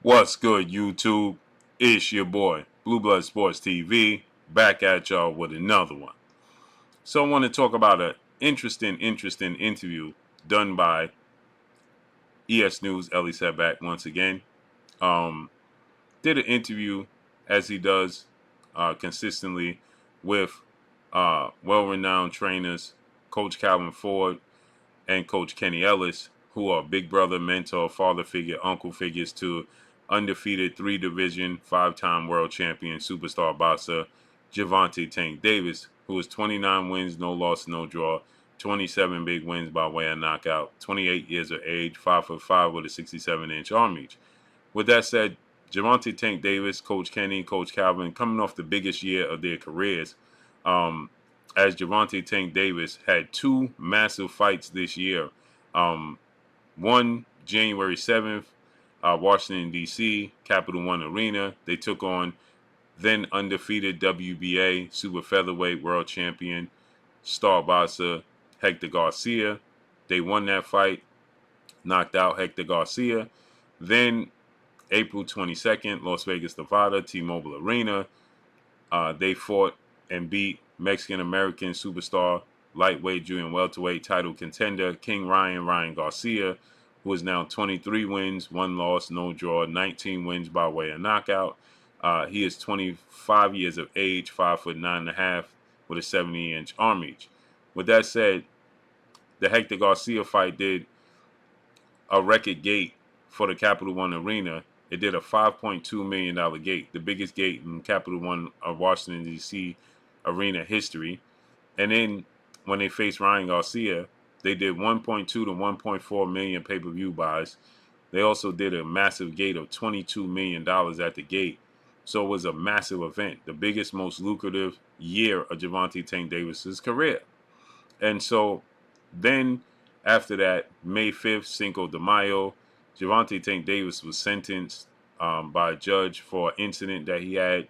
What's good, YouTube? It's your boy, Blue Blood Sports TV, back at y'all with another one. So I want to talk about an interesting interview done by ESNEWS. Ellie said back once again. Um, did an interview as he does consistently with well-renowned trainers, Coach Calvin Ford and Coach Kenny Ellis, who are big brother, mentor, father figure, uncle figures to undefeated 3-division, 5-time world champion, superstar boxer Gervonta Tank Davis, who is 29 wins, no loss, no draw, 27 big wins by way of knockout, 28 years of age, 5'5" with a 67-inch arm reach. With that said, Gervonta Tank Davis, Coach Kenny, Coach Calvin, coming off the biggest year of their careers, um, as Gervonta Tank Davis had two massive fights this year. One January 7th, Washington, D.C., Capital One Arena. They took on then undefeated WBA super featherweight world champion, star boxer Hector Garcia. They won that fight, knocked out Hector Garcia. Then April 22nd, Las Vegas, Nevada, T-Mobile Arena. They fought and beat Mexican-American superstar, lightweight, junior welterweight title contender King Ryan Garcia, who is now 23 wins, 1 loss, no draw, 19 wins by way of knockout. He is 25 years of age, 5'9.5", with a 70-inch arm reach. With that said, the Hector Garcia fight did a record gate for the Capital One Arena. It did a $5.2 million gate, the biggest gate in Capital One of Washington, D.C. arena history. And then when they faced Ryan Garcia, they did 1.2 to 1.4 million pay-per-view buys. They also did a massive gate of $22 million at the gate. So it was a massive event, the biggest, most lucrative year of Gervonta Tank Davis's career. And so then after that, May 5th, Cinco de Mayo, Gervonta Tank Davis was sentenced by a judge for an incident that he had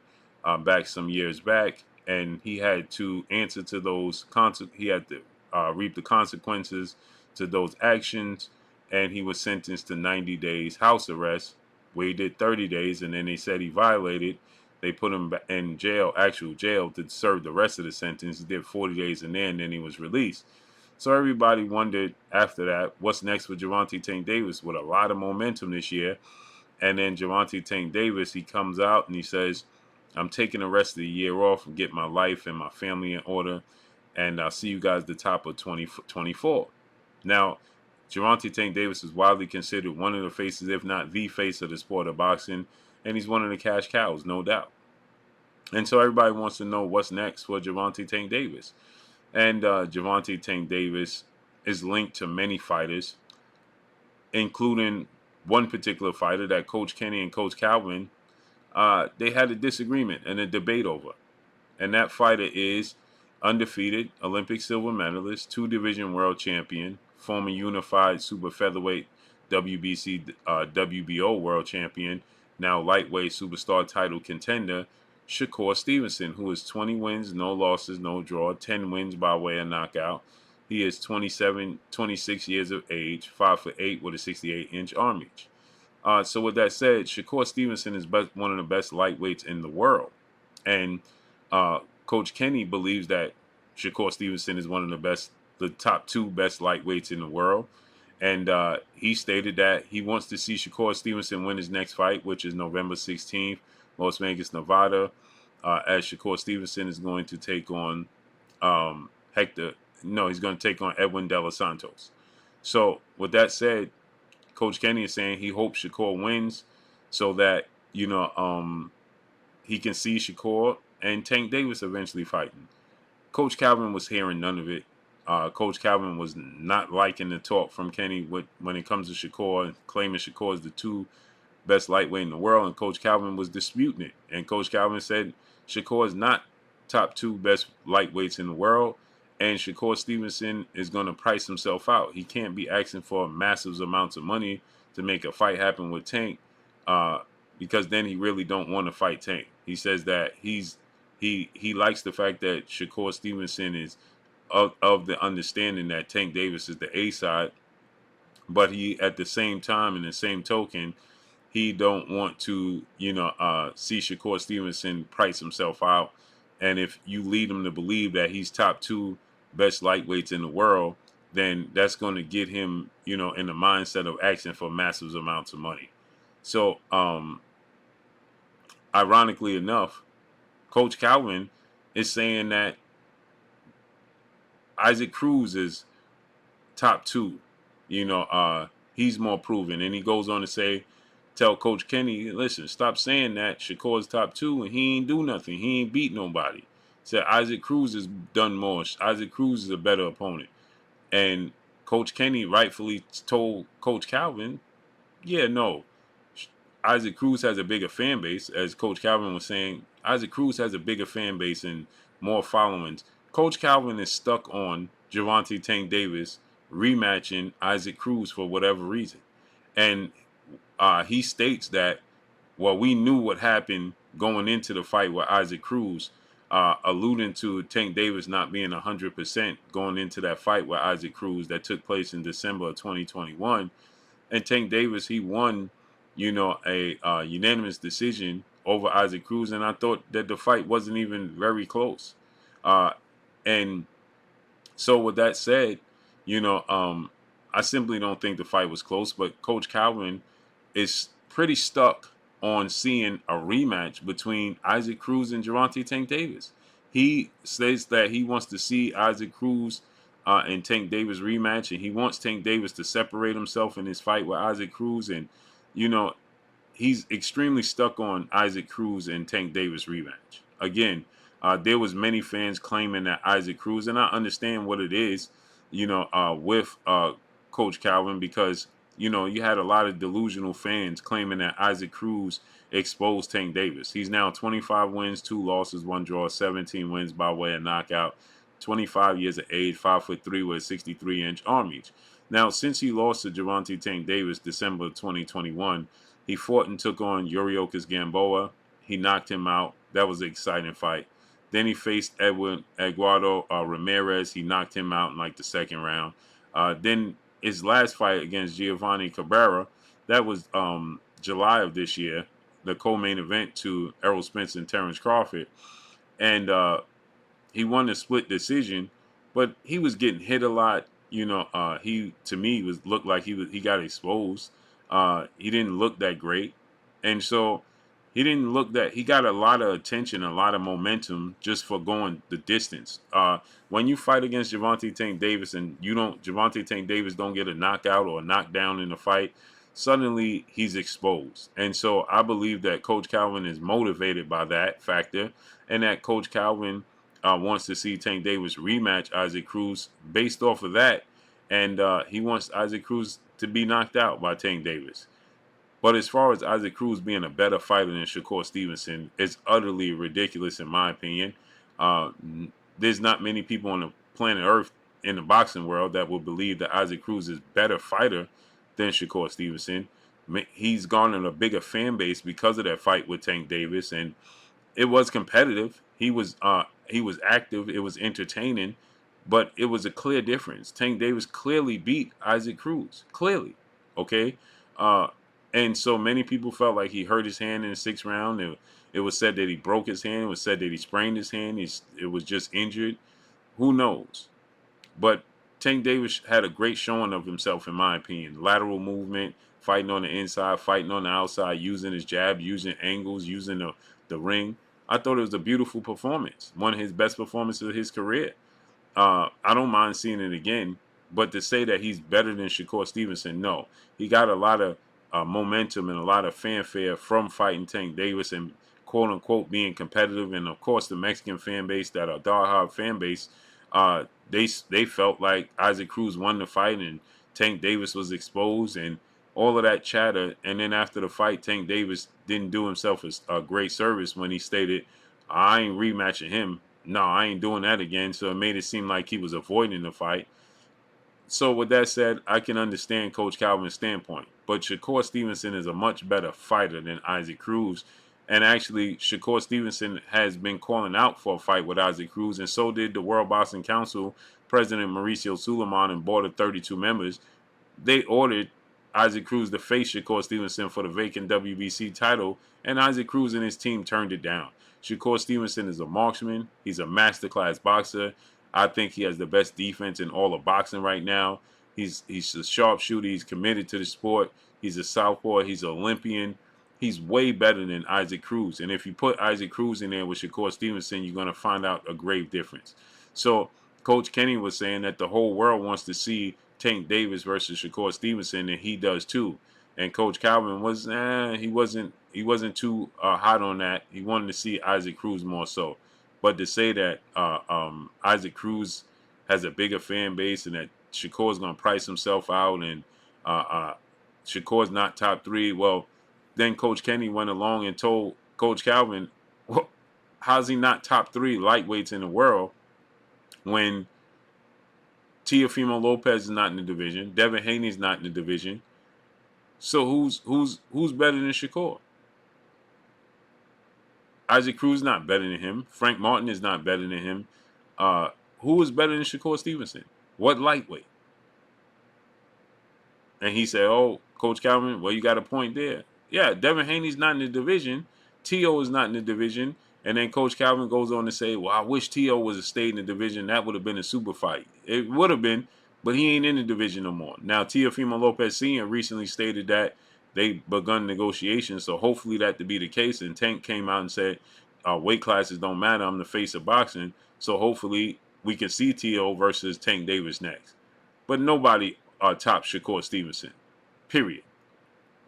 back some years back. And he had to answer to those, he had to reap the consequences to those actions. And he was sentenced to 90 days house arrest, where he did 30 days. And then they said he violated. They put him in jail, actual jail, to serve the rest of the sentence. He did 40 days in there, and then he was released. So everybody wondered after that, what's next for Gervonta Tank Davis with a lot of momentum this year. And then Gervonta Tank Davis, he comes out and he says, I'm taking the rest of the year off and get my life and my family in order. And I'll see you guys at the top of 2024. Now, Gervonta Tank Davis is widely considered one of the faces, if not the face of the sport of boxing. And he's one of the cash cows, no doubt. And so everybody wants to know what's next for Gervonta Tank Davis. And Gervonta Tank Davis is linked to many fighters, including one particular fighter that Coach Kenny and Coach Calvin, they had a disagreement and a debate over. And that fighter is undefeated Olympic silver medalist, 2-division world champion, former unified super featherweight WBC, WBO world champion, now lightweight superstar title contender, Shakur Stevenson, who is 20 wins, no losses, no draw, 10 wins by way of knockout. He is 26 years of age, 5'8" with a 68-inch arm reach. So with that said, Shakur Stevenson is one of the best lightweights in the world. And Coach Kenny believes that Shakur Stevenson is one of the top 2 best lightweights in the world. And he stated that he wants to see Shakur Stevenson win his next fight, which is November 16th, Las Vegas, Nevada, as Shakur Stevenson is going to take on he's going to take on Edwin De Los Santos. So with that said, Coach Kenny is saying he hopes Shakur wins so that, he can see Shakur and Tank Davis eventually fighting. Coach Calvin was hearing none of it. Coach Calvin was not liking the talk from Kenny when it comes to Shakur, and claiming Shakur is the 2 best lightweight in the world, and Coach Calvin was disputing it. And Coach Calvin said Shakur is not top 2 best lightweights in the world, and Shakur Stevenson is going to price himself out. He can't be asking for massive amounts of money to make a fight happen with Tank, because then he really don't want to fight Tank. He says that he likes the fact that Shakur Stevenson is of the understanding that Tank Davis is the A side, but he at the same time, in the same token, he don't want to, see Shakur Stevenson price himself out. And if you lead him to believe that he's top two best lightweights in the world, then that's going to get him, in the mindset of asking for massive amounts of money. So, ironically enough, Coach Calvin is saying that Isaac Cruz is top two. He's more proven. And he goes on to say, tell Coach Kenny, listen, stop saying that Shakur's top two and he ain't do nothing. He ain't beat nobody. Said Isaac Cruz has done more. Isaac Cruz is a better opponent. And Coach Kenny rightfully told Coach Calvin, yeah, no. Isaac Cruz has a bigger fan base, as Coach Calvin was saying. Isaac Cruz has a bigger fan base and more followings. Coach Calvin is stuck on Gervonta Tank Davis rematching Isaac Cruz for whatever reason. And he states that, well, we knew what happened going into the fight with Isaac Cruz, alluding to Tank Davis not being 100% going into that fight with Isaac Cruz that took place in December of 2021. And Tank Davis, he won, a unanimous decision over Isaac Cruz, and I thought that the fight wasn't even very close. And so, with that said, I simply don't think the fight was close. But Coach Calvin is pretty stuck on seeing a rematch between Isaac Cruz and Gervonta Tank Davis. He says that he wants to see Isaac Cruz and Tank Davis rematch, and he wants Tank Davis to separate himself in his fight with Isaac Cruz. And, you know, he's extremely stuck on Isaac Cruz and Tank Davis rematch. Again, there was many fans claiming that Isaac Cruz, and I understand what it is, with Coach Calvin, because you had a lot of delusional fans claiming that Isaac Cruz exposed Tank Davis. He's now 25 wins, 2 losses, 1 draw, 17 wins by way of knockout. 25 years of age, 5'3" with a 63-inch arm reach. Now, since he lost to Gervonta Tank Davis December 2021, he fought and took on Yuriorkis Gamboa. He knocked him out. That was an exciting fight. Then he faced Eduardo Ramirez. He knocked him out in like the second round. Then his last fight against Giovanni Cabrera, that was July of this year, the co-main event to Errol Spence and Terrence Crawford. And he won a split decision, but he was getting hit a lot. He to me looked like he got exposed. He didn't look that great, and so he got a lot of attention, a lot of momentum just for going the distance. When you fight against Gervonta Tank Davis and Gervonta Tank Davis don't get a knockout or a knockdown in the fight, suddenly he's exposed. And so I believe that Coach Calvin is motivated by that factor, and that Coach Calvin wants to see Tank Davis rematch Isaac Cruz based off of that, and he wants Isaac Cruz to be knocked out by Tank Davis. But as far as Isaac Cruz being a better fighter than Shakur Stevenson, it's utterly ridiculous in my opinion. There's not many people on the planet Earth in the boxing world that will believe that Isaac Cruz is a better fighter than Shakur Stevenson. He's garnered a bigger fan base because of that fight with Tank Davis, and it was competitive. He was active. It was entertaining, but it was a clear difference. Tank Davis clearly beat Isaac Cruz. Clearly, okay. And so many people felt like he hurt his hand in the 6th round. It was said that he broke his hand. It was said that he sprained his hand. It was just injured. Who knows? But Tank Davis had a great showing of himself, in my opinion. Lateral movement, fighting on the inside, fighting on the outside, using his jab, using angles, using the ring. I thought it was a beautiful performance. One of his best performances of his career. I don't mind seeing it again. But to say that he's better than Shakur Stevenson, no. He got a lot of momentum and a lot of fanfare from fighting Tank Davis and quote-unquote being competitive. And, of course, the Mexican fan base, that are diehard fan base, they felt like Isaac Cruz won the fight and Tank Davis was exposed and all of that chatter. And then after the fight, Tank Davis didn't do himself a great service when he stated, I ain't rematching him. No, I ain't doing that again. So it made it seem like he was avoiding the fight. So with that said, I can understand Coach Calvin's standpoint. But Shakur Stevenson is a much better fighter than Isaac Cruz. And actually, Shakur Stevenson has been calling out for a fight with Isaac Cruz, and so did the World Boxing Council President Mauricio Suleiman and board of 32 members. They ordered Isaac Cruz to face Shakur Stevenson for the vacant WBC title, and Isaac Cruz and his team turned it down. Shakur Stevenson is a marksman. He's a masterclass boxer. I think he has the best defense in all of boxing right now. He's a sharpshooter. He's committed to the sport. He's a southpaw. He's an Olympian. He's way better than Isaac Cruz. And if you put Isaac Cruz in there with Shakur Stevenson, you're going to find out a grave difference. So Coach Kenny was saying that the whole world wants to see Tank Davis versus Shakur Stevenson, and he does too. And Coach Calvin was he wasn't too hot on that. He wanted to see Isaac Cruz more so. But to say that Isaac Cruz has a bigger fan base and that Shakur's going to price himself out and Shakur's not top 3, well, then Coach Kenny went along and told Coach Calvin, well, how's he not top 3 lightweights in the world when Teofimo Lopez is not in the division, Devin Haney's not in the division? So who's better than Shakur? Isaac Cruz is not better than him. Frank Martin is not better than him. Who is better than Shakur Stevenson? What lightweight? And he said, oh, Coach Calvin, well, you got a point there. Yeah, Devin Haney's not in the division. T.O. is not in the division. And then Coach Calvin goes on to say, well, I wish T.O. was a stayed in the division. That would have been a super fight. It would have been, but he ain't in the division no more. Now, Teofimo Lopez Sr. recently stated that they begun negotiations, so hopefully that to be the case. And Tank came out and said, weight classes don't matter. I'm the face of boxing. So hopefully we can see T.O. versus Tank Davis next. But nobody tops Shakur Stevenson, period.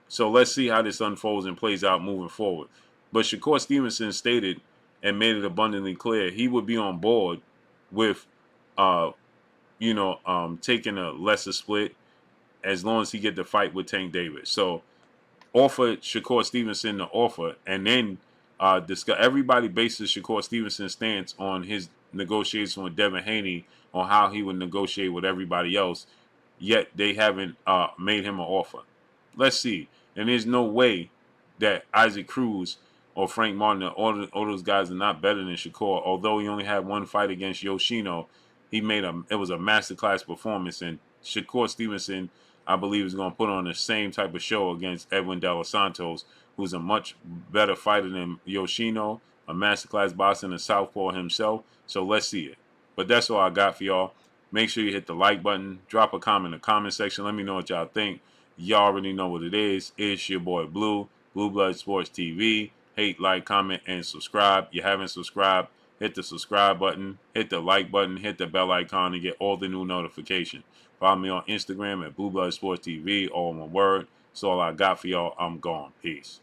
So let's see how this unfolds and plays out moving forward. But Shakur Stevenson stated and made it abundantly clear he would be on board with, taking a lesser split as long as he get the fight with Tank Davis. So offer Shakur Stevenson the offer, and then discuss. Everybody bases Shakur Stevenson's stance on his negotiation with Devin Haney on how he would negotiate with everybody else. Yet they haven't made him an offer. Let's see. And there's no way that Isaac Cruz or Frank Martin, all those guys are not better than Shakur. Although he only had one fight against Yoshino, it was a masterclass performance. And Shakur Stevenson, I believe, is going to put on the same type of show against Edwin De Los Santos, who's a much better fighter than Yoshino, a masterclass boxer and a southpaw himself. So let's see it. But that's all I got for y'all. Make sure you hit the like button. Drop a comment in the comment section. Let me know what y'all think. Y'all already know what it is. It's your boy Blue Blood Sports TV. Hate, like, comment, and subscribe. You haven't subscribed, hit the subscribe button, hit the like button, hit the bell icon to get all the new notifications. Follow me on Instagram at Blue Blood Sports TV, all one word. That's all I got for y'all. I'm gone. Peace.